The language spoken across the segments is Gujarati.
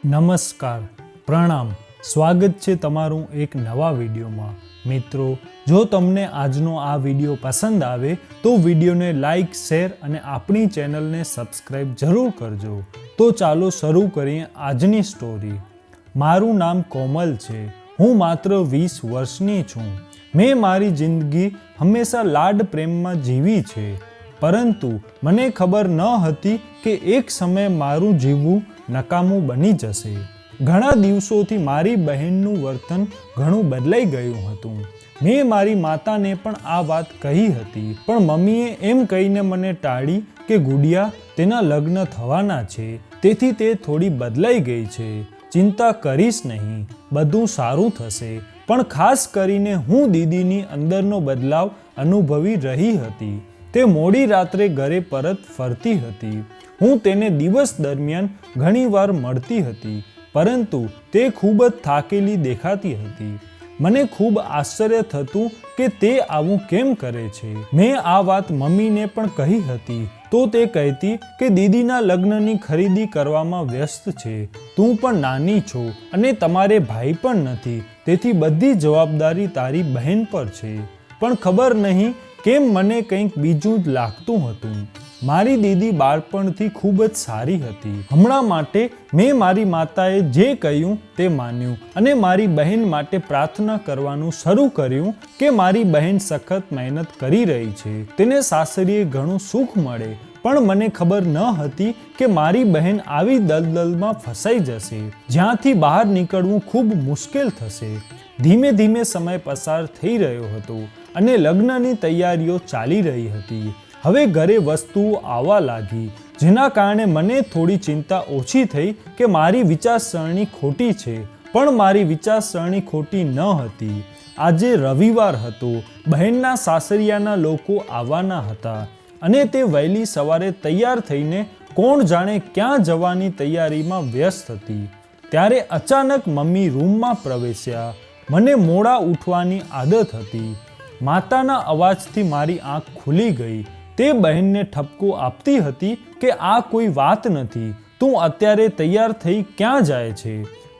નમસ્કાર, પ્રણામ, સ્વાગત છે તમારું એક નવા વિડીયોમાં। મિત્રો, જો તમને આજનો આ વિડીયો પસંદ આવે તો વિડીયોને લાઈક, શેર અને આપણી ચેનલને સબસ્ક્રાઈબ જરૂર કરજો। તો ચાલો શરૂ કરીએ આજની સ્ટોરી। મારું નામ કોમલ છે। હું માત્ર 20 વર્ષની છું। મેં મારી જિંદગી હંમેશા લાડ પ્રેમમાં જીવી છે, પરંતુ મને ખબર ન હતી કે એક સમયે મારું જીવવું નકામું બની જશે। ઘણા દિવસોથી મારી બહેનનું વર્તન ઘણું બદલાઈ ગયું હતું। મેં મારી માતાને પણ આ વાત કહી હતી, પણ મમ્મીએ એમ કહીને મને ટાળી કે ગુડિયા, તેના લગ્ન થવાના છે, તેથી તે થોડી બદલાઈ ગઈ છે। ચિંતા કરીશ નહીં, બધું સારું થશે। પણ ખાસ કરીને હું દીદીની અંદરનો બદલાવ અનુભવી રહી હતી। તે મોડી રાત્રે ઘરે પરત ફરતી હતી। હું તેને દિવસ દરમિયાન ઘણીવાર મળતી હતી, પરંતુ તે ખૂબ જ થાકેલી દેખાતી હતી। મને ખૂબ આશ્ચર્ય થતું કે તે આવું કેમ કરે છે। મેં આ વાત મમ્મીને પણ કહી હતી, તો તે કહેતી કે દીદીના લગ્નની ખરીદી કરવામાં વ્યસ્ત છે। તું પણ નાની છો અને તમારે ભાઈ પણ નથી, તેથી બધી જવાબદારી તારી બહેન પર છે। પણ ખબર નહીં કેમ મને કંઈક બીજું જ લાગતું હતું। મારી દીદી બાળપણથી ખૂબ જ સારી હતી। હમણાં માટે મેં મારી માતાએ જે કહ્યું તે માન્યું અને મારી બહેન માટે પ્રાર્થના કરવાનું શરૂ કર્યું કે મારી બહેન સખત મહેનત કરી રહી છે, તેને સાસરીએ ઘણું સુખ મળે। પણ મને ખબર ન હતી કે મારી બહેન આવી દલદલમાં ફસાઈ જશે, જ્યાંથી બહાર નીકળવું ખૂબ મુશ્કેલ થશે। ધીમે ધીમે સમય પસાર થઈ રહ્યો હતો અને લગ્નની તૈયારીઓ ચાલી રહી હતી। હવે ઘરે વસ્તુઓ આવવા લાગી, જેના કારણે મને થોડી ચિંતા ઓછી થઈ કે મારી વિચારસરણી ખોટી છે, પણ મારી વિચારસરણી ખોટી ન હતી। આજે રવિવાર હતો, બહેનના સાસરિયાના લોકો આવવાના હતા અને તે વહેલી સવારે તૈયાર થઈને કોણ જાણે ક્યાં જવાની તૈયારીમાં વ્યસ્ત હતી। ત્યારે અચાનક મમ્મી રૂમમાં પ્રવેશ્યા। મને મોડા ઉઠવાની આદત હતી। માતાના અવાજથી મારી આંખ ખુલી ગઈ। તે બહેનને ઠપકો આપતી હતી કે આ કોઈ વાત નથી, તું અત્યારે તૈયાર થઈ ક્યાં જાય છે,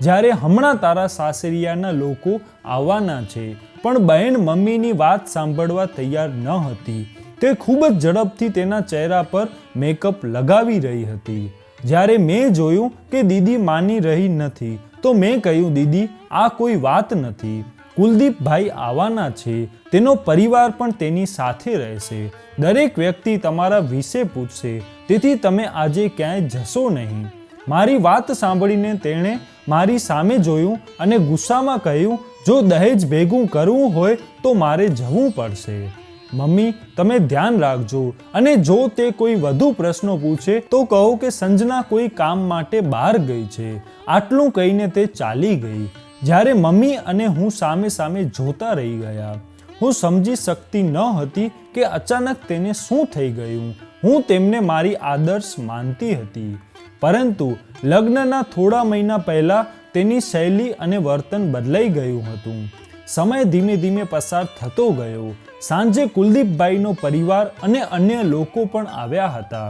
જ્યારે હમણાં તારા સાસરિયાના લોકો આવવાના છે। પણ બહેન મમ્મીની વાત સાંભળવા તૈયાર ન હતી। તે ખૂબ જ ઝડપથી તેના ચહેરા પર મેકઅપ લગાવી રહી હતી। જ્યારે મેં જોયું કે દીદી માની રહી નથી, તો મેં કહ્યું, દીદી, આ કોઈ વાત નથી। કુલદીપભાઈ આવવાના છે, તેનો પરિવાર પણ તેની સાથે રહેશે। દરેક વ્યક્તિ તમારા વિશે પૂછશે, તેથી તમે આજે ક્યાંય જશો નહીં। મારી વાત સાંભળીને તેણે મારી સામે જોયું અને ગુસ્સામાં કહ્યું, જો દહેજ ભેગું કરવું હોય તો મારે જવું પડશે। મમ્મી, તમે ધ્યાન રાખજો અને જો તે કોઈ વધુ પ્રશ્નો પૂછે તો કહો કે સંજના કોઈ કામ માટે બહાર ગઈ છે। આટલું કહીને તે ચાલી ગઈ। જ્યારે મમ્મી અને હું સામે સામે જોતા રહી ગયા। હું સમજી શકતી ન હતી કે અચાનક તેને શું થઈ ગયું। હું તેમને મારી આદર્શ માનતી હતી, પરંતુ લગ્નના થોડા મહિના પહેલા તેની શૈલી અને વર્તન બદલાઈ ગયું હતું। સમય ધીમે ધીમે પસાર થતો ગયો। સાંજે કુલદીપભાઈનો પરિવાર અને અન્ય લોકો પણ આવ્યા હતા।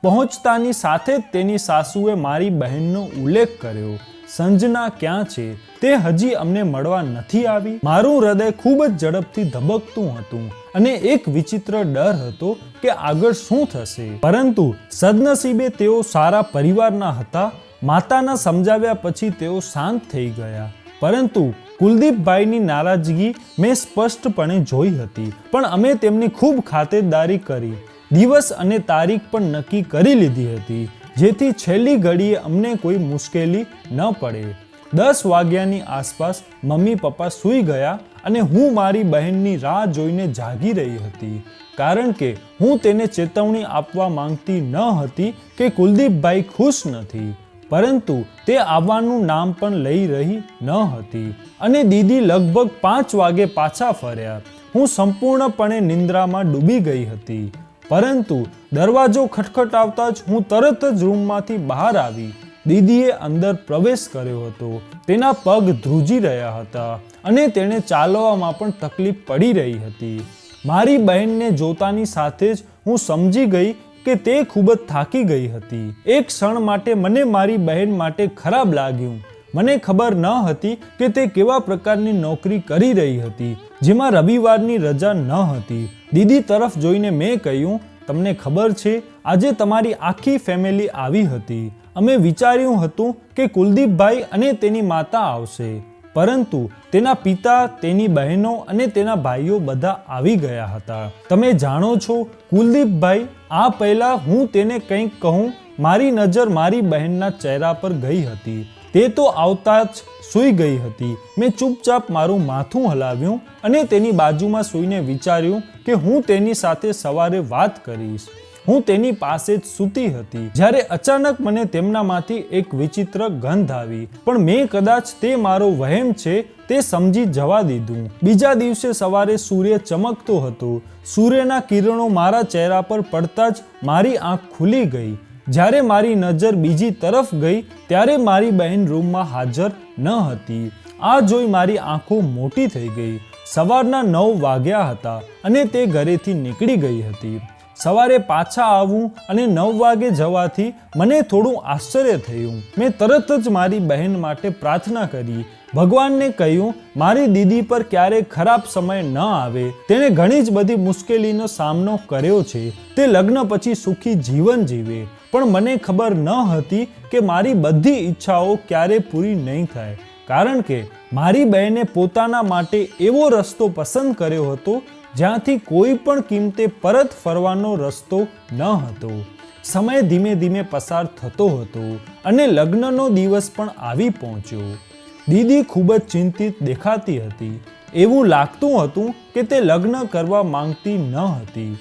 પહોંચતાની સાથે જ તેની સાસુએ મારી બહેનનો ઉલ્લેખ કર્યો, સંજના ક્યાં છે? તે હજી અમને મળવા નથી આવી? મારું હૃદય ખૂબ જ ઝડપથી ધબકતું હતું અને એક વિચિત્ર ડર હતો કે આગળ શું થશે। પરંતુ સદનસીબે તેઓ સારા પરિવારના હતા। માતાના સમજાવ્યા પછી તેઓ શાંત થઈ ગયા, પરંતુ કુલદીપભાઈની નારાજગી મેં સ્પષ્ટપણે જોઈ હતી। પણ અમે તેમની ખૂબ ખાતરદારી કરી, દિવસ અને તારીખ પણ નક્કી કરી લીધી હતી, જેથી છેલ્લી ઘડીએ અમને કોઈ મુશ્કેલી ન પડે। 10 વાગ્યાની આસપાસ મમ્મી પપ્પા સૂઈ ગયા અને હું મારી બહેનની રાહ જોઈને જાગી રહી હતી, કારણ કે હું તેને ચેતવણી આપવા માંગતી ન હતી કે કુલદીપભાઈ ખુશ નથી, પરંતુ તે આવવાનું નામ પણ લઈ રહી ન હતી અને દીદી લગભગ 5 વાગે પાછા ફર્યા। હું સંપૂર્ણપણે નિંદ્રામાં ડૂબી ગઈ હતી, પરંતુ દરવાજો ખટખટાવતા જ હું તરત જ રૂમમાંથી બહાર આવી। દીદીએ અંદર પ્રવેશ કર્યો હતો। તેના પગ ધ્રુજી રહ્યા હતા અને તેણે ચાલવામાં પણ તકલીફ પડી રહી હતી। મારી બહેનને જોતાની સાથે જ હું સમજી ગઈ કે તે ખૂબ જ થાકી ગઈ હતી. એક ક્ષણ માટે મને મારી બહેન માટે ખરાબ લાગ્યું. મને ખબર ન હતી કે તે કેવા પ્રકારની નોકરી કરી રહી હતી, જેમાં રવિવારની રજા ન હતી. દીદી તરફ જોઈને મેં કહ્યું, તમને ખબર છે, આજે તમારી આખી ફેમિલી આવી હતી. અમે વિચાર્યું હતું કે કુલદીપભાઈ અને તેની માતા આવશે, પરંતુ તેના પિતા, તેની બહેનો અને તેના ભાઈઓ બધા આવી ગયા હતા. તમે જાણો છો કુલદીપભાઈ, આ પહેલા હું તેને કંઈક કહું, મારી નજર મારી બહેનના ચહેરા પર ગઈ હતી. તે તો આવતા જ સૂઈ ગઈ હતી. મેં ચૂપચાપ મારું માથું હલાવ્યું અને તેની બાજુમાં સૂઈને વિચાર્યું કે હું તેની સાથે સવારે વાત કરીશ. હું તેની પાસે જ સૂતી હતી જ્યારે અચાનક મને તેમનામાંથી એક વિચિત્ર ગંધ આવી, પણ મેં કદાચ તે મારો વહેમ છે તે સમજી જવા દીધું. બીજા દિવસે સવારે સૂર્ય ચમકતો હતો. સૂર્યના કિરણો મારા ચહેરા પર પડતા જ મારી આંખ ખુલી ગઈ. જ્યારે મારી નજર બીજી તરફ ગઈ ત્યારે મારી બહેન રૂમમાં હાજર ન હતી. આ જોઈ મારી આંખો મોટી થઈ ગઈ. સવારના 9 વાગ્યા હતા અને તે ઘરેથી નીકળી ગઈ હતી. સવારે પાછા આવવું અને 9 વાગે જવાથી મને થોડું આશ્ચર્ય થયું. મેં તરત જ મારી બહેન માટે પ્રાર્થના કરી. ભગવાનને કહ્યું, મારી દીદી પર ક્યારેય ખરાબ સમય ન આવે. તેણે ઘણી જ બધી મુશ્કેલીનો સામનો કર્યો છે. તે લગ્ન પછી સુખી જીવન જીવે. પણ મને ખબર ન હતી કે મારી બધી ઈચ્છાઓ ક્યારે પૂરી નહીં થાય, કારણ કે મારી બહેને પોતાના માટે એવો રસ્તો પસંદ કર્યો હતો જ્યાંથી કોઈ પણ કિંમતે પરત ફરવાનો રસ્તો ન હતો. સમય ધીમે ધીમે પસાર થતો હતો અને લગ્નનો દિવસ પણ આવી પહોંચ્યો. દીદી ખૂબ જ ચિંતિત દેખાતી હતી. એવું લાગતું હતું કે તે લગ્ન કરવા માંગતી ન હતી.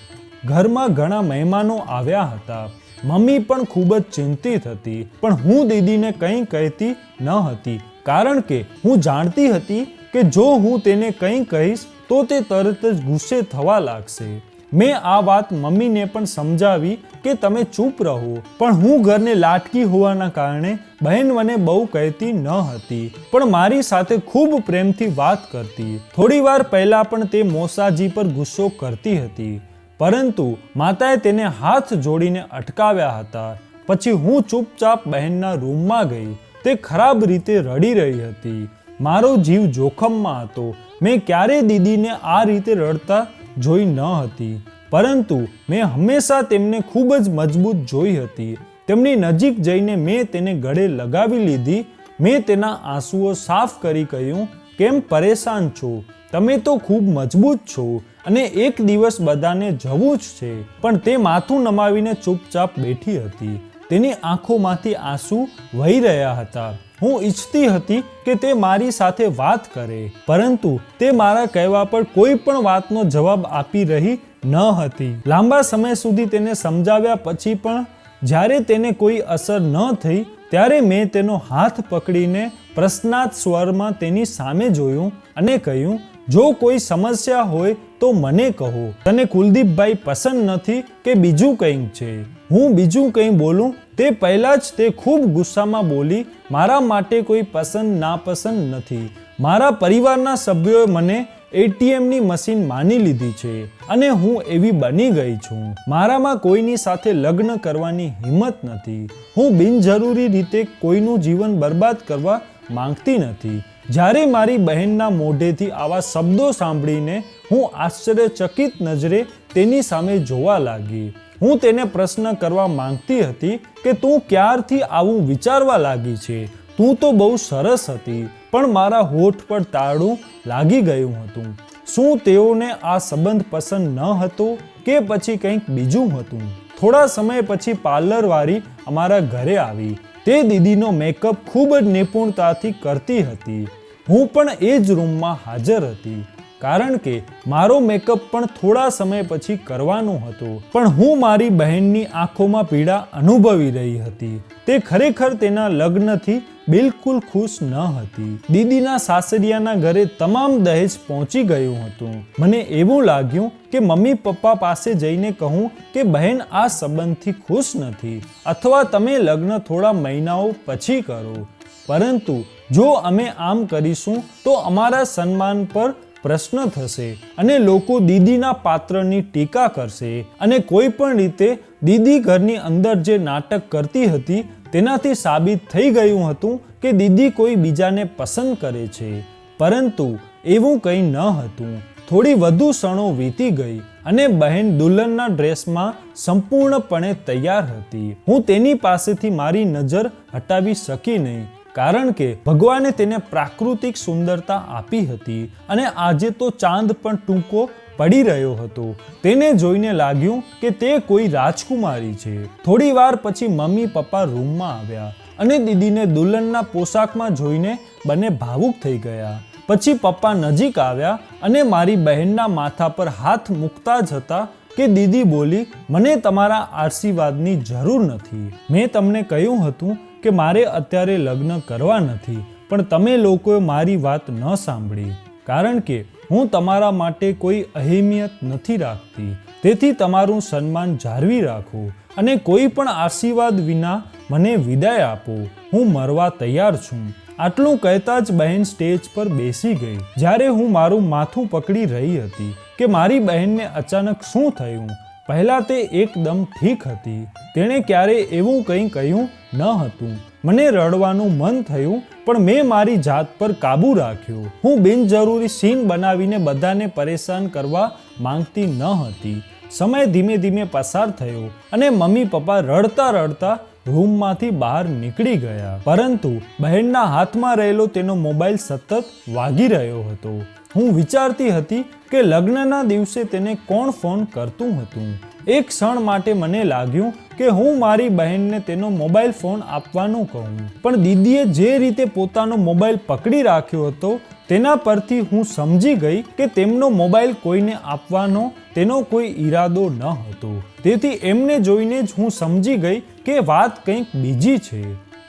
ઘરમાં ઘણા મહેમાનો આવ્યા હતા. મમ્મી પણ ખૂબ જ ચિંતિત હતી, પણ હું દીદીને કંઈ કહેતી ન હતી, કારણ કે હું જાણતી હતી કે જો હું તેને કંઈ કહીશ તો તે તરત જ ગુસ્સે થવા લાગશે. મેં આ વાત મમ્મીને પણ સમજાવી કે તમે ચૂપ રહો, પણ હું ઘરને લાટકી હોવાના કારણે બહેન મને બહુ કહેતી ન હતી, પણ મારી સાથે ખૂબ પ્રેમથી વાત કરતી. થોડી વાર પહેલા પણ તે મોસાજી પર ગુસ્સો કરતી હતી, પરંતુ માતાએ તેને હાથ જોડીને અટકાવ્યા હતા. પછી હું ચૂપચાપ બહેનના રૂમમાં ગઈ. તે ખરાબ રીતે રડી રહી હતી. મારો જીવ જોખમમાં હતો. મેં ક્યારેય દીદીને આ રીતે રડતા જોઈ ન હતી, પરંતુ મેં હંમેશા તેમને ખૂબ જ મજબૂત જોઈ હતી. તેમની નજીક જઈને મેં તેને ગળે લગાવી લીધી. મેં તેના આંસુઓ સાફ કરી કહ્યું, કેમ પરેશાન છો? તમે તો ખૂબ મજબૂત છો અને એક દિવસ બધાને જવું જ છે. પણ તે માથું નમાવીને ચૂપચાપ બેઠી હતી. તેની આંખોમાંથી આંસુ વહી રહ્યા હતા. હું ઈચ્છતી હતી કે તે મારી સાથે વાત કરે, પરંતુ તે મારા કહેવા પર કોઈ પણ વાતનો જવાબ આપી રહી ન હતી. લાંબા સમય સુધી તેને સમજાવ્યા પછી પણ જ્યારે તેને કોઈ અસર ન થઈ ત્યારે મેં તેનો હાથ પકડીને પ્રશ્નાર્થ સ્વરમાં તેની સામે જોયું અને કહ્યું, જો કોઈ સમસ્યા હોય તો મને કહો. તને કુલદીપભાઈ પસંદ નથી કે બીજું કંઈક છે? હું બીજું કંઈ બોલું તે પહેલાં જ તે ખૂબ ગુસ્સામાં બોલી, મારા માટે કોઈ પસંદ નાપસંદ નથી. મારા પરિવારના સભ્યોએ મને એટીએમની મશીન માની લીધી છે અને હું એવી બની ગઈ છું. મારામાં કોઈની સાથે લગ્ન કરવાની હિંમત નથી. હું બિનજરૂરી રીતે કોઈનું જીવન બરબાદ કરવા માંગતી નથી. જ્યારે મારી બહેનના મોઢેથી આવા શબ્દો સાંભળીને હું આશ્ચર્યચકિત નજરે તેની સામે જોવા લાગી. હું તેને પ્રશ્ન કરવા માંગતી હતી કે તું ક્યારથી આવું વિચારવા લાગી છે? તું તો બહુ સરસ હતી. પણ મારા હોઠ પર તાળું લાગી ગયું હતું. શું તેઓને આ સંબંધ પસંદ ન હતો કે પછી કંઈક બીજું હતું? થોડા સમય પછી પાર્લરવાળી અમારા ઘરે આવી. તે દીદીનો મેકઅપ ખૂબ જ નિપુણતાથી કરતી હતી. હું પણ એ જ રૂમમાં હાજર હતી, કારણ કે મારો મેકઅપ પણ થોડા સમય પછી કરવાનો હતો. પણ હું મારી બહેનની આંખોમાં પીડા અનુભવી રહી હતી. તે ખરેખર તેના લગ્નથી બિલકુલ ખુશ ન હતી. દીદીના સાસરિયાના ઘરે તમામ દહેજ પહોંચી ગયું હતું. મને એવું લાગ્યું કે મમ્મી પપ્પા પાસે જઈને કહું કે બહેન આ સંબંધથી ખુશ નથી, અથવા તમે લગ્ન થોડા મહિનાઓ પછી કરો. પરંતુ જો અમે આમ કરીશું તો અમારા સન્માન પર પ્રશ્ન થશે અને લોકો દીદીના પાત્રની ટીકા કરશે અને કોઈ પણ રીતે દીદી ઘરની અંદર જે નાટક કરતી હતી તેનાથી સાબિત થઈ ગયું હતું કે દીદી કોઈ બીજાને પસંદ કરે છે, પરંતુ એવું કંઈ ન હતું. થોડી વધુ ક્ષણો વીતી ગઈ અને બહેન દુલ્હનના ડ્રેસમાં સંપૂર્ણપણે તૈયાર હતી. હું તેની પાસેથી મારી નજર હટાવી શકી નહીં, કારણ કે ભગવાને તેને પ્રાકૃતિક સુંદરતા આપી હતી અને આજે તો ચાંદ પણ ટૂંકો પડી રહ્યો હતો. તેને જોઈને લાગ્યું કે તે કોઈ રાજકુમારી છે. થોડી વાર પછી મમ્મી પપ્પા રૂમમાં આવ્યા અને દીદીને દુલ્હનના પોશાકમાં જોઈને બંને ભાવુક થઈ ગયા. પછી પપ્પા નજીક આવ્યા અને મારી બહેનના માથા પર હાથ મૂકતા જ હતા કે દીદી બોલી, મને તમારા આશીર્વાદની જરૂર નથી. મેં તમને કહ્યું હતું કે મારે અત્યારે લગ્ન કરવા નથી, પણ તમે લોકોએ મારી વાત ન સાંભળી, કારણ કે હું તમારા માટે કોઈ અહેમિયત નથી રાખતી. તેથી તમારું સન્માન જાળવી રાખો અને કોઈ પણ આશીર્વાદ વિના મને વિદાય આપો. હું મરવા તૈયાર છું. આટલું કહેતા જ બહેન સ્ટેજ પર બેસી ગઈ. જ્યારે હું મારું માથું પકડી રહી હતી કે મારી બહેનને અચાનક શું થયું. પહેલાં તે એકદમ ઠીક હતી. તેણે ક્યારેય એવું કંઈ કહ્યું ન હતું. મને રડવાનું મન થયું, પણ મેં મારી જાત પર કાબૂ રાખ્યો. હું બિનજરૂરી સીન બનાવીને બધાને પરેશાન કરવા માંગતી ન હતી. સમય ધીમે ધીમે પસાર થયો અને મમ્મી પપ્પા રડતા રડતા રૂમમાંથી બહાર નીકળી ગયા. પરંતુ બહેનના હાથમાં રહેલો તેનો મોબાઈલ સતત વાગી રહ્યો હતો. હું વિચારતી હતી કે લગ્નના દિવસે તેને કોણ ફોન કરતું હતું. એક ક્ષણ માટે મને લાગ્યું કે હું મારી બહેનને તેનો મોબાઈલ ફોન આપવાનું કહું, પણ દીદીએ જે રીતે પોતાનો મોબાઈલ પકડી રાખ્યો હતો તેના પરથી હું સમજી ગઈ કે તેમનો મોબાઈલ કોઈને આપવાનો તેનો કોઈ ઈરાદો ન હતો. તેથી એમને જોઈને જ હું સમજી ગઈ કે વાત કંઈક બીજી છે.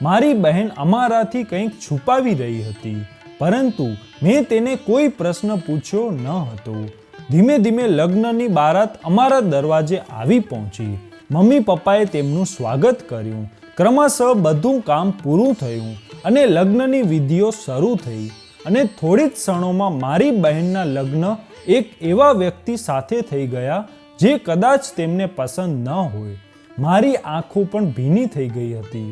મારી બહેન અમારાથી કંઈક છુપાવી રહી હતી, પરંતુ મેં તેને કોઈ પ્રશ્ન પૂછ્યો ન હતો. ધીમે ધીમે લગ્નની બારાત અમારા દરવાજે આવી પહોંચી. મમ્મી પપ્પાએ તેમનું સ્વાગત કર્યું. ક્રમશઃ બધું કામ પૂરું થયું અને લગ્નની વિધિઓ શરૂ થઈ. અને થોડી જ ક્ષણોમાં મારી બહેનના લગ્ન એક એવા વ્યક્તિ સાથે થઈ ગયા જે કદાચ તેમને પસંદ ન હોય. મારી આંખો પણ ભીની થઈ ગઈ હતી.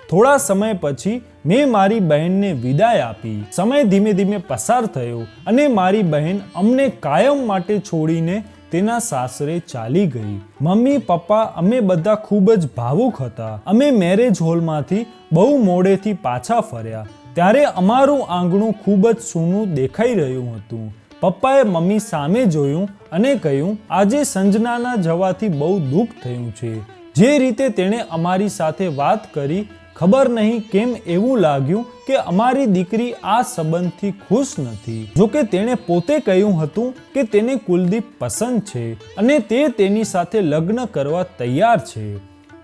થોડા સમય પછી મેં મારી બહેનને વિદાય આપી. સમય ધીમે ધીમે પસાર થયો અને મારી બહેન અમને કાયમ માટે છોડીને તેના સાસરે ચાલી ગઈ. મમ્મી પપ્પા અમે બધા ખૂબ જ ભાવુક હતા. અમે મેરેજ હોલમાંથી બહુ મોડેથી પાછા ફર્યા ત્યારે અમારું આંગણું ખૂબ જ સૂનું દેખાઈ રહ્યું હતું. પપ્પાએ મમ્મી સામે જોયું અને કહ્યું, આજે સંજનાના જવાથી બહુ દુઃખ થયું છે. જે રીતે તેણે અમારી સાથે વાત કરી, ખબર નહીં કેમ એવું લાગ્યું કે અમારી દીકરી આ સંબંધથી ખુશ નથી. જોકે તેણે પોતે કહ્યું હતું કે તેને કુલદીપ પસંદ છે અને તે તેની સાથે લગ્ન કરવા તૈયાર છે,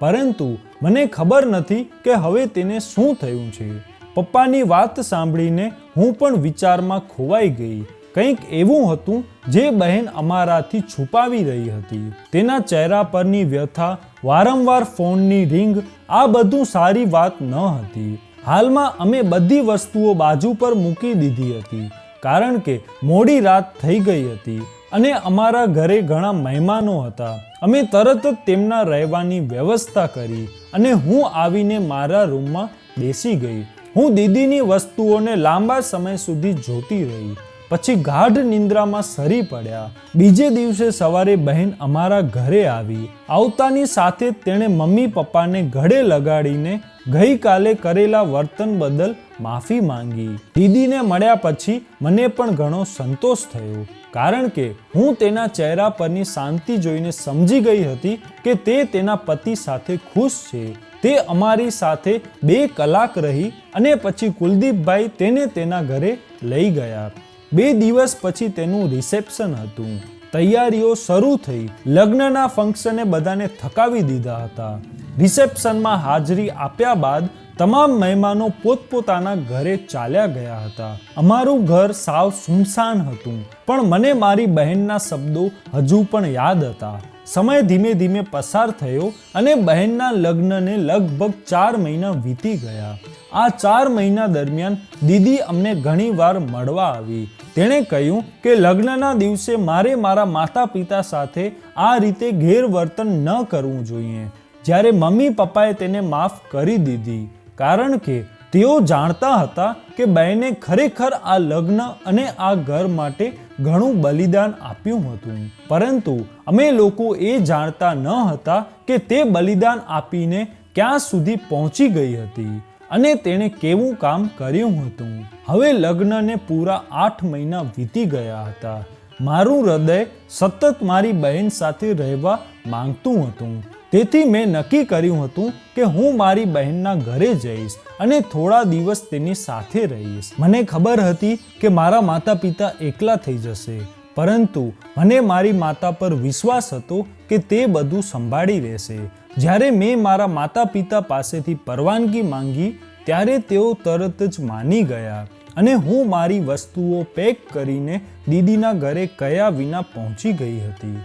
પરંતુ મને ખબર નથી કે હવે તેને શું થયું છે. પપ્પાની વાત સાંભળીને હું પણ વિચારમાં ખોવાઈ ગઈ. કંઈક એવું હતું જે બહેન અમારાથી છુપાવી રહી હતી. તેના ચહેરા પરની વ્યથા, વારંવાર ફોનની રિંગ, આ બધું સારી વાત ન હતી. હાલમાં અમે બધી વસ્તુઓ બાજુ પર મૂકી દીધી હતી, કારણ કે મોડી રાત થઈ ગઈ હતી અને અમારા ઘરે ઘણા મહેમાનો હતા. અમે તરત જ તેમના રહેવાની વ્યવસ્થા કરી અને હું આવીને મારા રૂમમાં બેસી ગઈ. હું દીદીની વસ્તુઓને લાંબા સમય સુધી જોતી રહી. પછી ગાઢ નિંદ્રામાં સરી પડ્યા. બીજે દિવસે સવારે બહેન અમારા ઘરે આવી. આવતાની સાથે તેણે મમ્મી પપ્પાને ગળે લગાડીને ગઈકાલે કરેલા વર્તન બદલ માફી માંગી. દીદીને મળ્યા પછી મને પણ ઘણો સંતોષ થયો, કારણ કે હું તેના ચહેરા પરની શાંતિ જોઈને સમજી ગઈ હતી કે તે તેના પતિ સાથે ખુશ છે. તે અમારી સાથે 2 કલાક રહી અને પછી કુલદીપભાઈ તેને તેના ઘરે લઈ ગયા. 2 દિવસ પછી તેનું રિસેપ્શન હતું. તૈયારીઓ શરૂ થઈ. લગ્નના ફંક્શને બધાને થકાવી દીધા હતા. રિસેપ્શનમાં હાજરી આપ્યા બાદ તમામ મહેમાનો પોતપોતાના ઘરે ચાલ્યા ગયા હતા. અમારું ઘર સાવ સુનસાન હતું, પણ મને મારી બહેનના શબ્દો હજુ પણ યાદ હતા. સમય ધીમે ધીમે પસાર થયો અને બહેનના લગ્નને લગભગ 4 મહિના વીતી ગયા. આ 4 મહિના દરમિયાન દીદી અમને ઘણી વાર મળવા આવી. તેણે કહ્યું કે લગ્નના દિવસે મારે મારા માતા પિતા સાથે આ રીતે ગેરવર્તન ન કરવું જોઈએ. જ્યારે મમ્મી પપ્પાએ તેને માફ કરી દીધી, કારણ કે તેઓ જાણતા હતા કે બહેને ખરેખર આ લગ્ન અને આ ઘર માટે ઘણું બલિદાન આપ્યું હતું. પરંતુ અમે લોકો એ જાણતા ન હતા કે તે બલિદાન આપીને ક્યાં સુધી પહોંચી ગઈ હતી અને તેણે કેવું કામ કર્યું હતું. હવે લગ્નને પૂરા 8 મહિના વીતી ગયા હતા. મારું હૃદય સતત મારી બહેન સાથે રહેવા માંગતું હતું. તેથી મેં નક્કી કર્યું હતું કે હું મારી બહેનના ઘરે જઈશ અને થોડા દિવસ તેની સાથે રહીશ. મને ખબર હતી કે મારા માતા પિતા એકલા થઈ જશે, પરંતુ મને મારી માતા પર વિશ્વાસ હતો કે તે બધું સંભાળી લેશે. જ્યારે મેં મારા માતા પિતા પાસેથી પરવાનગી માંગી ત્યારે તેઓ તરત જ માની ગયા અને હું મારી વસ્તુઓ પેક કરીને દીદીના ઘરે કયા વિના પહોંચી ગઈ હતી.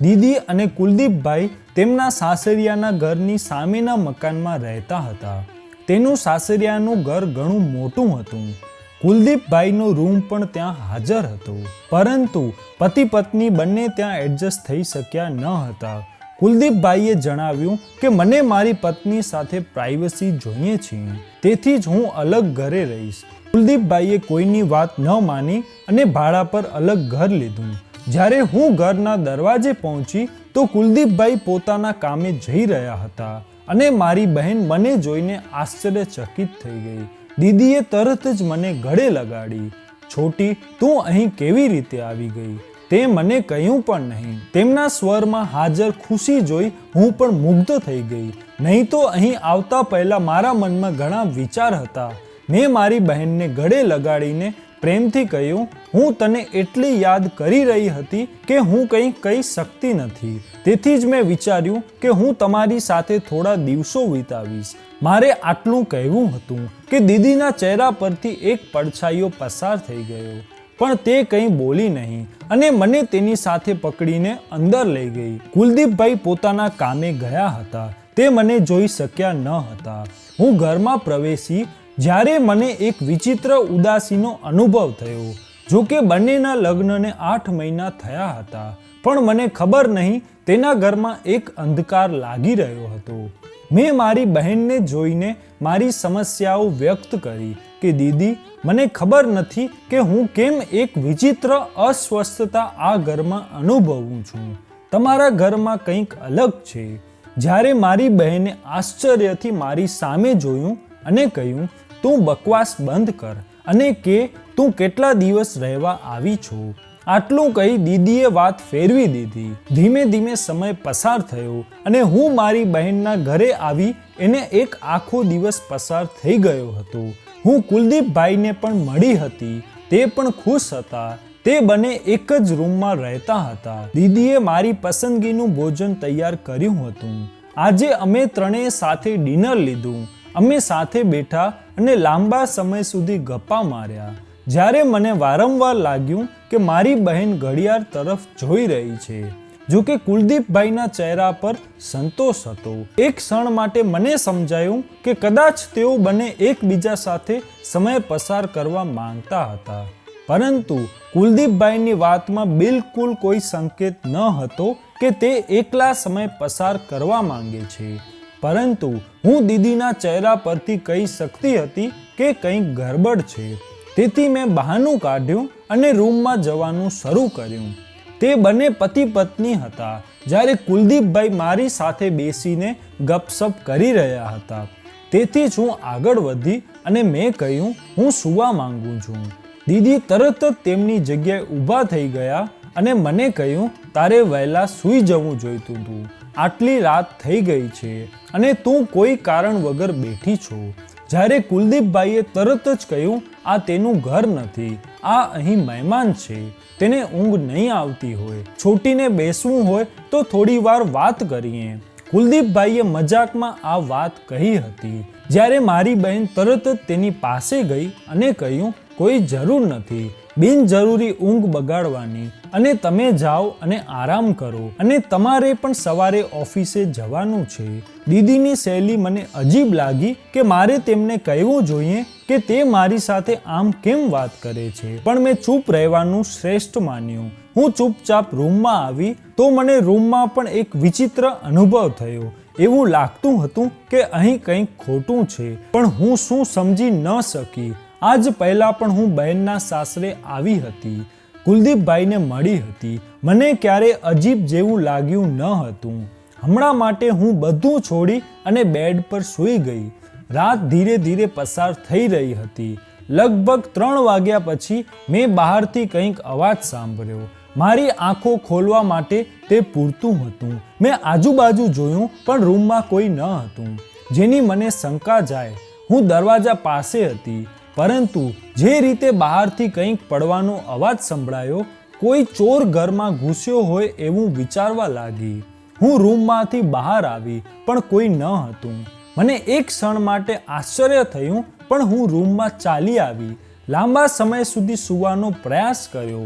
દીદી અને કુલદીપભાઈ તેમના સાસરિયાના ઘરની સામેના મકાનમાં રહેતા હતા. તેનું સાસરિયાનું ઘર ઘણું મોટું હતું. કુલદીપભાઈનો રૂમ પણ ત્યાં હાજર હતો, પરંતુ પતિ પત્ની બંને ત્યાં એડજસ્ટ થઈ શક્યા ન હતા. કુલદીપભાઈએ જણાવ્યું કે મને મારી પત્ની સાથે પ્રાઇવસી જોઈએ છે, તેથી જ હું અલગ ઘરે રહીશ. કુલદીપભાઈએ કોઈની વાત ન માની અને ભાડા પર અલગ ઘર લીધું. જ્યારે હું ઘરના દરવાજે પહોંચી તો કુલદીપભાઈ પોતાના કામે જઈ રહ્યા હતા અને મારી બહેન મને જોઈને આશ્ચર્યચકિત થઈ ગઈ. દીદીએ તરત જ મને ગળે લગાડી. છોટી, તું અહીં કેવી રીતે આવી ગઈ? તે મને કહ્યું પણ નહીં. તેમના સ્વરમાં હાજર ખુશી જોઈ હું પણ મુગ્ધ થઈ ગઈ. નહીં તો અહીં આવતા પહેલા મારા મનમાં ઘણા વિચાર હતા. મેં મારી બહેનને ગળે લગાડીને પ્રેમથી કહ્યું, હું તને એટલી યાદ કરી રહી હતી કે હું કંઈ કહી શકતી નથી. તેથી જ મેં વિચાર્યું કે હું તમારી સાથે થોડા દિવસો વિતાવીશ. મારે આટલું કહેવું હતું કે દીદીના ચહેરા પરથી એક પડછાયો પસાર થઈ ગયો, પણ તે કંઈ બોલી નહીં અને મને તેની સાથે પકડીને અંદર લઈ ગઈ. કુલદીપભાઈ પોતાના કામે ગયા હતા. તે મને જોઈ શક્યા ન હતા. હું ઘરમાં પ્રવેશી જ્યારે મને એક વિચિત્ર ઉદાસીનો અનુભવ થયો. જો કે બંનેના લગ્નને 8 મહિના થયા હતા, પણ મને ખબર નહીં તેના ઘરમાં એક અંધકાર લાગી રહ્યો હતો. મેં મારી બહેનને જોઈને મારી સમસ્યાઓ વ્યક્ત કરી કે દીદી, મને ખબર નથી કે હું કેમ એક વિચિત્ર અસ્વસ્થતા આ ઘરમાં અનુભવું છું. તમારા ઘરમાં કંઈક અલગ છે. જ્યારે મારી બહેને આશ્ચર્યથી મારી સામે જોયું અને કહ્યું, તું બકવાસ બંધ કર અને કે તું કેટલા દિવસ રહેવા આવી છો. આટલું કહી દીદીએ વાત ફેરવી દીધી. ધીમે ધીમે સમય પસાર થયો અને હું મારી બહેનના ઘરે આવી એને એક આખો દિવસ પસાર થઈ ગયો હતો. હું કુલદીપભાઈને પણ મળી હતી. તે પણ ખુશ હતા. તે બંને એક જ રૂમમાં રહેતા હતા. દીદીએ મારી પસંદગીનું ભોજન તૈયાર કર્યું હતું. આજે અમે ત્રણેય સાથે ડિનર લીધું. અમે સાથે બેઠા અને લાંબા સમય સુધી ગપ્પા માર્યા. જ્યારે મને વારંવાર લાગ્યું કે મારી બહેન ઘડિયાળ તરફ જોઈ રહી છે. જો કે કુલદીપભાઈના ચહેરા પર સંતોષ હતો. એક ક્ષણ માટે મને સમજાયું કે કદાચ તેઓ બંને એકબીજા સાથે સમય પસાર કરવા માંગતા હતા. પરંતુ કુલદીપભાઈની વાતમાં બિલકુલ કોઈ સંકેત ન હતો કે તે એકલા સમય પસાર કરવા માંગે છે. પરંતુ હું દીદીના ચહેરા પરથી કહી શકતી હતી કે કંઈક ગરબડ છે. તેથી મેં બહાનું કાઢ્યું અને રૂમમાં જવાનું શરૂ કર્યું. તે બંને પતિ પત્ની હતા. જ્યારે કુલદીપભાઈ મારી સાથે બેસીને ગપસપ કરી રહ્યા હતા. તેથી જ હું આગળ વધી અને મેં કહ્યું, હું સૂવા માંગુ છું. દીદી તરત જ તેમની જગ્યાએ ઊભા થઈ ગયા અને મને કહ્યું, તારે વહેલા સૂઈ જવું જોઈતું હતું. આટલી રાત થઈ ગઈ છે અને તું કોઈ કારણ વગર બેઠી છો. જ્યારે કુલદીપભાઈએ તરત જ કહ્યું, આ તેનું ઘર નથી, આ અહીં મહેમાન છે. તેને ઊંઘ નહીં આવતી હોય. છોટીને બેસવું હોય તો થોડી વાર વાત કરીએ. કુલદીપભાઈએ મજાકમાં આ વાત કહી હતી. જ્યારે મારી બહેન તરત જ તેની પાસે ગઈ અને કહ્યું, કોઈ જરૂર નથી. બિનજરૂરી ઊંઘ બગાડવાની અને તમે જાઓ અને આરામ કરો અને તમારે પણ સવારે ઓફિસે જવાનું છે. દીદીની શૈલી મને અજીબ લાગી કે મારે તેમને કહેવું જોઈએ કે તે મારી સાથે આમ કેમ વાત કરે છે, પણ મેં ચૂપ રહેવાનું શ્રેષ્ઠ માન્યું. હું ચૂપચાપ રૂમમાં આવી તો મને રૂમમાં પણ એક વિચિત્ર અનુભવ થયો. એવું લાગતું હતું કે અહીં કંઈક ખોટું છે, પણ હું શું સમજી ન શકી. આજ પહેલા પણ હું બહેનના સાસરે આવી હતી, કુલદીપભાઈને મળી હતી. મને ક્યારે અજીબ જેવું લાગ્યું ન હતું. હમણાં માટે હું બધું છોડી અને બેડ પર સૂઈ ગઈ. રાત ધીરે ધીરે પસાર થઈ રહી હતી. લગભગ 3 વાગ્યા પછી મેં બહારથી કંઈક અવાજ સાંભળ્યો. મારી આંખો ખોલવા માટે તે પૂરતું હતું. મેં આજુબાજુ જોયું પણ રૂમમાં કોઈ ન હતું, જેની મને શંકા જાય. હું દરવાજા પાસે હતી, પરંતુ જે રીતે બહારથી કંઈક પડવાનો અવાજ સંભળાયો, કોઈ ચોર ઘરમાં ઘૂસ્યો હોય એવું વિચારવા લાગી. હું રૂમમાંથી બહાર આવી પણ કોઈ ન હતું. મને એક ક્ષણ માટે આશ્ચર્ય થયું, પણ હું રૂમમાં ચાલી આવી. લાંબા સમય સુધી સૂવાનો પ્રયાસ કર્યો,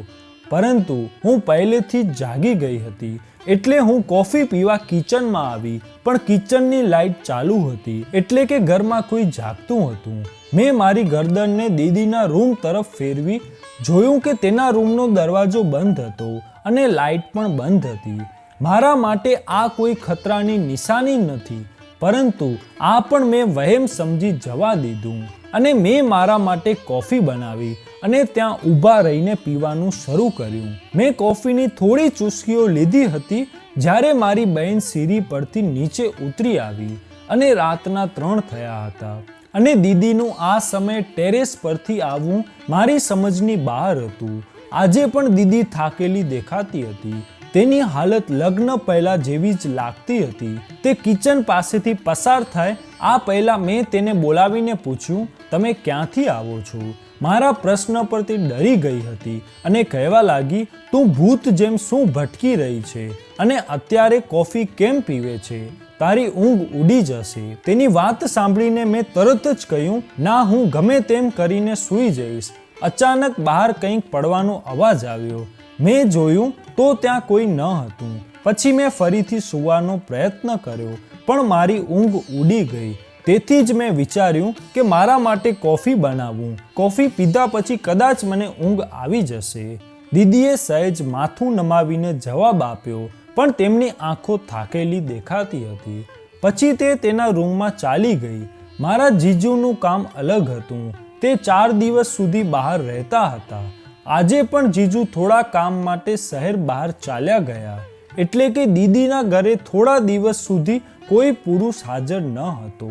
પરંતુ હું પહેલેથી જ જાગી ગઈ હતી. એટલે હું કોફી પીવા કિચનમાં આવી, પણ કિચનની લાઇટ ચાલુ હતી, એટલે કે ઘરમાં કોઈ જાગતું હતું. મેં મારી ગરદનને દીદીના રૂમ તરફ ફેરવી. જોયું કે તેના રૂમનો દરવાજો બંધ હતો અને લાઇટ પણ બંધ હતી. મારા માટે આ કોઈ ખતરાની નિશાની નથી, પરંતુ આ પણ મેં વહેમ સમજી જવા દીધું અને મેં મારા માટે કોફી બનાવી અને ત્યાં ઊભા રહીને પીવાનું શરૂ કર્યું. મેં કોફીની થોડી ચૂસ્કીઓ લીધી હતી જ્યારે મારી બહેન સીડી પરથી નીચે ઉતરી આવી અને રાતના 3 થયા હતા અને દીદીનું આ સમયે ટેરેસ પરથી આવવું મારી સમજની બહાર હતું. આજે પણ દીદી થાકેલી દેખાતી હતી. તેની હાલત લગ્ન પહેલા જેવી જ લાગતી હતી. તે કિચન પાસેથી પસાર થાય આ પહેલા મેં તેને બોલાવીને પૂછ્યું, તમે ક્યાંથી આવો છો? મારા પ્રશ્ન પર તે ડરી ગઈ હતી અને કહેવા લાગી, તું ભૂત જેમ શું ભટકી રહી છે અને અત્યારે કોફી કેમ પીવે છે? તારી ઊંઘ ઉડી જશે. તેની વાત સાંભળીને મેં તરત જ કહ્યું, ના, હું ગમે તેમ કરીને સૂઈ જઈશ. અચાનક બહાર કંઈક પડવાનો અવાજ આવ્યો. મેં જોયું તો ત્યાં કોઈ ન હતું. પછી મેં ફરીથી સૂવાનો પ્રયત્ન કર્યો, પણ મારી ઊંઘ ઉડી ગઈ. તેથી જ મેં વિચાર્યું કે મારા માટે કોફી બનાવું. કોફી પીધા પછી કદાચ મને ઊંઘ આવી જશે. દીદીએ સહેજ માથું નમાવીને જવાબ આપ્યો, પણ તેમની આંખો થાકેલી દેખાતી હતી. પછી તે તેના રૂમમાં ચાલી ગઈ. મારા જીજુનું કામ અલગ હતું. તે 4 દિવસ સુધી બહાર રહેતા હતા. આજે પણ જીજુ થોડા કામ માટે શહેર બહાર ચાલ્યા ગયા, એટલે કે દીદીના ઘરે થોડા દિવસ સુધી કોઈ પુરુષ હાજર ન હતો.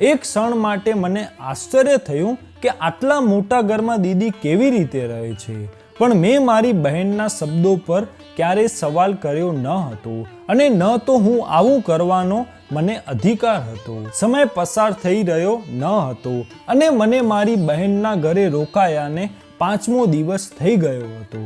એક ક્ષણ માટે મને આશ્ચર્ય થયું કે આટલા મોટા ઘરમાં દીદી કેવી રીતે રહે છે, પણ મેં મારી બહેનના શબ્દો પર ક્યારેય સવાલ કર્યો ન હતો અને ન તો હું આવું કરવાનો મને અધિકાર હતો. સમય પસાર થઈ રહ્યો ન હતો અને મને મારી બહેનના ઘરે રોકાયાને 5મો દિવસ થઈ ગયો હતો.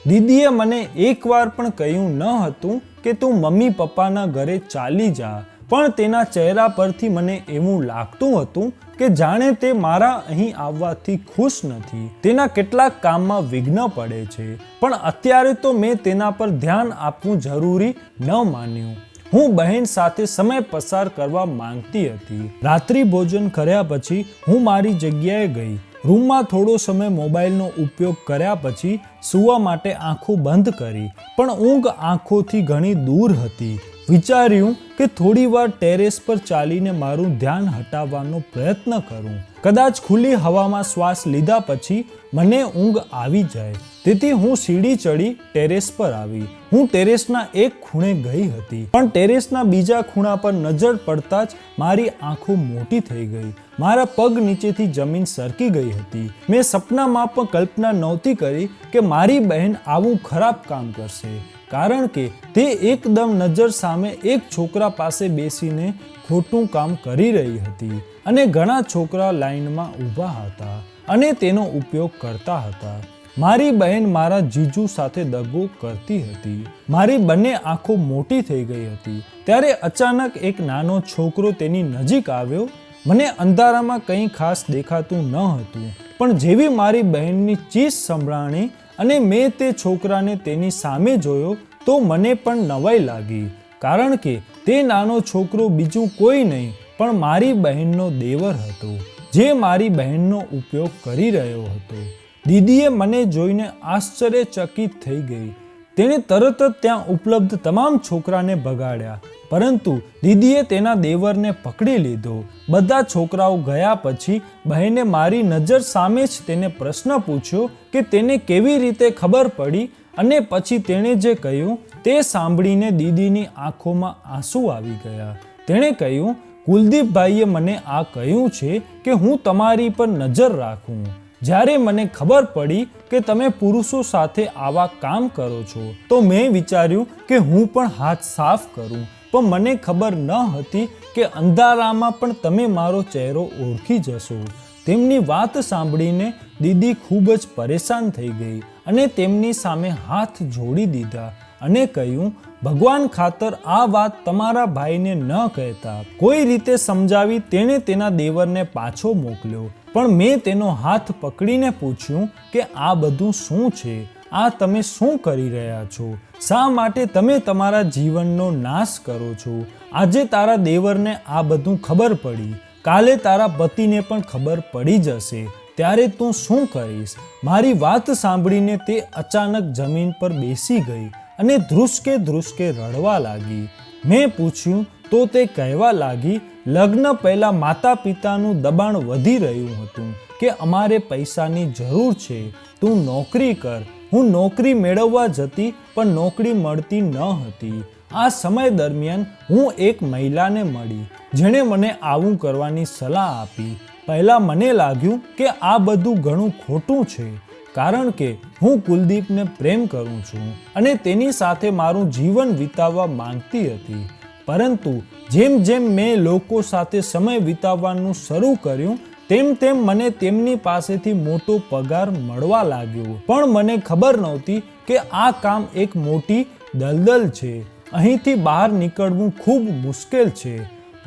દીદીએ મને એકવાર પણ કહ્યું ન હતું કે તું મમ્મી પપ્પાના ઘરે ચાલી જા, પણ તેના ચહેરા પરથી મને એવું લાગતું હતું કે જાણે તે મારા અહીં આવવાથી ખુશ નથી. તેના કેટલાક કામમાં વિઘ્ન પડે છે, પણ અત્યારે તો મેં તેના પર ધ્યાન આપવું જરૂરી ન માન્યું. હું બહેન સાથે સમય પસાર કરવા માંગતી હતી. રાત્રિ ભોજન કર્યા પછી હું મારી જગ્યાએ ગઈ. રૂમમાં થોડો સમય મોબાઈલનો ઉપયોગ કર્યા પછી સૂવા માટે આંખો બંધ કરી, પણ ઊંઘ આંખોથી ઘણી દૂર હતી. વિચાર્યું કે થોડી વાર ટેરેસ પર ચાલીને મારું ધ્યાન હટાવવાનો પ્રયત્ન કરું. કદાચ ખુલ્લી હવામાં શ્વાસ લીધા પછી મને ઊંઘ આવી જાય. તેથી હું સીડી ચડી ટેરેસ પર આવી. હું ટેરેસના એક ખૂણે ગઈ હતી, પણ ટેરેસના બીજા ખૂણા પર નજર પડતા જ મારી આંખો મોટી થઈ ગઈ. મારા પગ નીચેથી જમીન સરકી ગઈ હતી. મેં સપનામાં પણ કલ્પના નહોતી કરી કે મારી બહેન આવું ખરાબ કામ કરશે, કારણ કે તે એકદમ નજર સામે એક છોકરા પાસે બેસીને ખોટું કામ કરી રહી હતી અને ઘણા છોકરા લાઈનમાં ઊભા હતા અને તેનો ઉપયોગ કરતા હતા. મારી બહેન મારા જીજુ સાથે દગો કરતી હતી. મારી બંને આંખો મોટી થઈ ગઈ હતી. ત્યારે અચાનક એક નાનો છોકરો તેની નજીક આવ્યો. મને અંધારામાં કંઈ ખાસ દેખાતું ન હતું, પણ જેવી મારી બહેનની ચીસ સંભળાણી અને મેં તે છોકરાને તેની સામે જોયો તો મને પણ નવાઈ લાગી, કારણ કે તે નાનો છોકરો બીજું કોઈ નહીં પણ મારી બહેનનો દેવર હતો, જે મારી બહેનનો ઉપયોગ કરી રહ્યો હતો. દીદીએ મને જોઈને આશ્ચર્યચકિત થઈ ગઈ. તેણે તરત જ ત્યાં ઉપલબ્ધ તમામ છોકરાને ભગાડ્યા, પરંતુ દીદીએ તેના દેવરને પકડી લીધો. બધા છોકરાઓ ગયા પછી બહેને મારી નજર સામે જ તેને પ્રશ્ન પૂછ્યો કે તેને કેવી રીતે ખબર પડી, અને પછી તેણે જે કહ્યું તે સાંભળીને દીદીની આંખોમાં આંસુ આવી ગયા. તેણે કહ્યું, કુલદીપભાઈએ મને આ કહ્યું છે કે હું તમારી પર નજર રાખું. જ્યારે મને ખબર પડી કે તમે પુરુષો સાથે આવા કામ કરો છો તો મેં વિચાર્યું કે હું પણ હાથ સાફ કરું, પણ મને ખબર ન હતી કે અંધારામાં પણ તમે મારો ચહેરો ઓળખી જશો. તેમની વાત સાંભળીને દીદી ખૂબ જ પરેશાન થઈ ગઈ અને તેમની સામે હાથ જોડી દીધા અને કહ્યું, ભગવાન ખાતર આ વાત તમારા ભાઈને ન કહેતા. કોઈ રીતે સમજાવી તેણે તેના દેવરને પાછો મોકલ્યો, પણ મેં તેનો હાથ પકડીને પૂછ્યું કે આ બધું શું છે? આ તમે શું કરી રહ્યા છો? શા માટે તમે તમારા જીવનનો નાશ કરો છો? આજે તારા દેવરને આ બધું ખબર પડી, કાલે તારા પતિને પણ ખબર પડી જશે, ત્યારે તું શું કરીશ? મારી વાત સાંભળીને તે અચાનક જમીન પર બેસી ગઈ અને ધ્રુસકે ધ્રુસકે રડવા લાગી. મેં પૂછ્યું તો તે કહેવા લાગી, લગ્ન પહેલા માતા પિતાનું દબાણ વધી રહ્યું હતું કે અમારે પૈસાની જરૂર છે, તું નોકરી કર. હું નોકરી મેળવવા જતી પણ નોકરી મળતી ન હતી. આ સમય દરમિયાન હું એક મહિલાને મળી જેણે મને આવું કરવાની સલાહ આપી. પહેલાં મને લાગ્યું કે આ બધું ઘણું ખોટું છે, કારણ કે હું કુલદીપને પ્રેમ કરું છું અને તેની સાથે મારું જીવન વિતાવવા માંગતી હતી. પરંતુ જેમ જેમ મેં લોકો સાથે સમય વિતાવવાનું શરૂ કર્યું તેમ તેમ મને તેમની પાસેથી મોટો પગાર મળવા લાગ્યો. પણ મને ખબર નહોતી કે આ કામ એક મોટી દલદલ છે. અહીંથી બહાર નીકળવું ખૂબ મુશ્કેલ છે.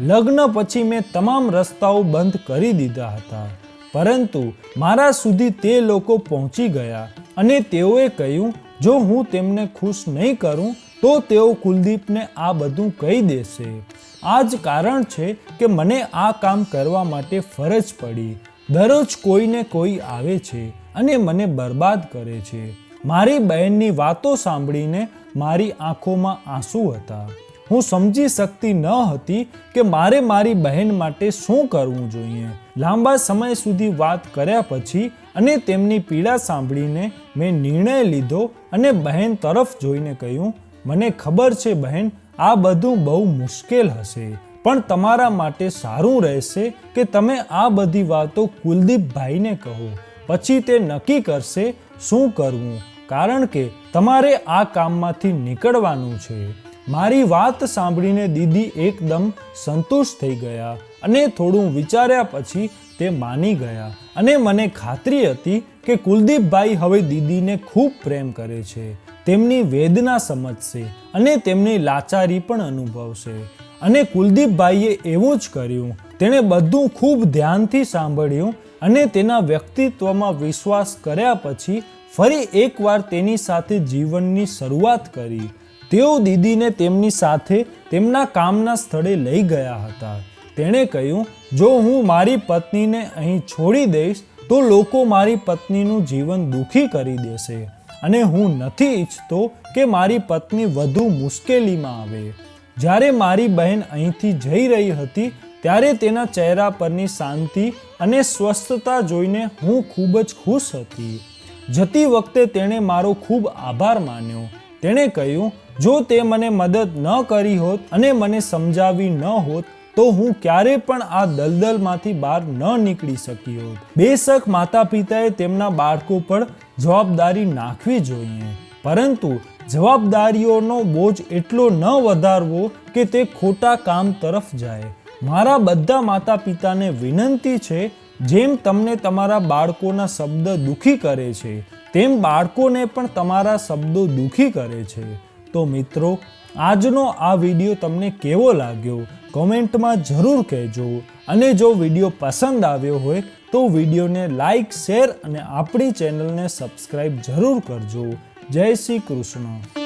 લગ્ન પછી મેં તમામ રસ્તાઓ બંધ કરી દીધા હતા, પરંતુ મારા સુધી તે લોકો પહોંચી ગયા અને તેઓએ કહ્યું, જો હું તેમને ખુશ નહીં કરું તો તેઓ કુલદીપને આ બધું કહી દેશે. આ જ કારણ છે કે મને આ કામ કરવા માટે ફરજ પડી. દરરોજ કોઈને કોઈ આવે છે અને મને બરબાદ કરે છે. મારી બહેનની વાતો સાંભળીને મારી આંખોમાં આંસુ હતા. હું સમજી શકતી ન હતી કે મારે મારી બહેન માટે શું કરવું જોઈએ. લાંબા સમય સુધી વાત કર્યા પછી અને તેમની પીડા સાંભળીને મેં નિર્ણય લીધો અને બહેન તરફ જોઈને કહ્યું, મને ખબર છે બહેન, આ બધું બહુ મુશ્કેલ હશે, પણ તમારા માટે સારું રહેશે કે તમે આ બધી વાતો કુલદીપભાઈને કહો. પછી તે નક્કી કરશે શું કરવું, કારણ કે તમારે આ કામમાંથી નીકળવાનું છે. મારી વાત સાંભળીને દીદી એકદમ સંતુષ્ટ થઈ ગયા અને થોડું વિચાર્યા પછી તે માની ગયા અને મને ખાતરી હતી કે કુલદીપભાઈ હવે દીદીને ખૂબ પ્રેમ કરે છે, તેમની વેદના સમજશે અને તેમની લાચારી પણ અનુભવશે. અને કુલદીપભાઈએ એવું જ કર્યું. તેણે બધું ખૂબ ધ્યાનથી સાંભળ્યું અને તેના વ્યક્તિત્વમાં વિશ્વાસ કર્યા પછી ફરી એકવાર તેની સાથે જીવનની શરૂઆત કરી. તેઓ દીદીને તેમની સાથે તેમના કામના સ્થળે લઈ ગયા હતા. તેણે કહ્યું, જો હું મારી પત્નીને અહીં છોડી દઈશ તો લોકો મારી પત્નીનું જીવન દુઃખી કરી દેશે અને હું નથી ઈચ્છતો કે મારી પત્ની વધુ મુશ્કેલીમાં આવે. જ્યારે મારી બહેન અહીંથી જઈ રહી હતી ત્યારે તેના ચહેરા પરની શાંતિ અને સ્વસ્થતા જોઈને હું ખૂબ જ ખુશ હતી. જતી વખતે તેણે મારો ખૂબ આભાર માન્યો. તેણે કહ્યું, જો તે મને મદદ ન કરી હોત અને મને સમજાવી ન હોત તો હું ક્યારે પણ આ દલદલમાંથી બહાર ન નીકળી શકી હોત. બેશક માતા પિતાએ તેમના બાળકો પર જવાબદારી નાખવી જોઈએ, પરંતુ જવાબદારીઓનો બોજ એટલો ન વધારવો કે તે ખોટા કામ તરફ જાય. મારા બધા માતા પિતાને વિનંતી છે, જેમ તમને તમારા બાળકોના શબ્દ દુઃખી કરે છે તેમ બાળકોને પણ તમારા શબ્દો દુઃખી કરે છે. તો મિત્રો, આજનો આ વિડીયો તમને કેવો લાગ્યો કોમેન્ટમાં જરૂર કહેજો અને જો વિડીયો પસંદ આવ્યો હોય તો વિડીયોને લાઈક, શેર અને આપણી ચેનલને સબસ્ક્રાઈબ જરૂર કરજો. જય શ્રી કૃષ્ણ.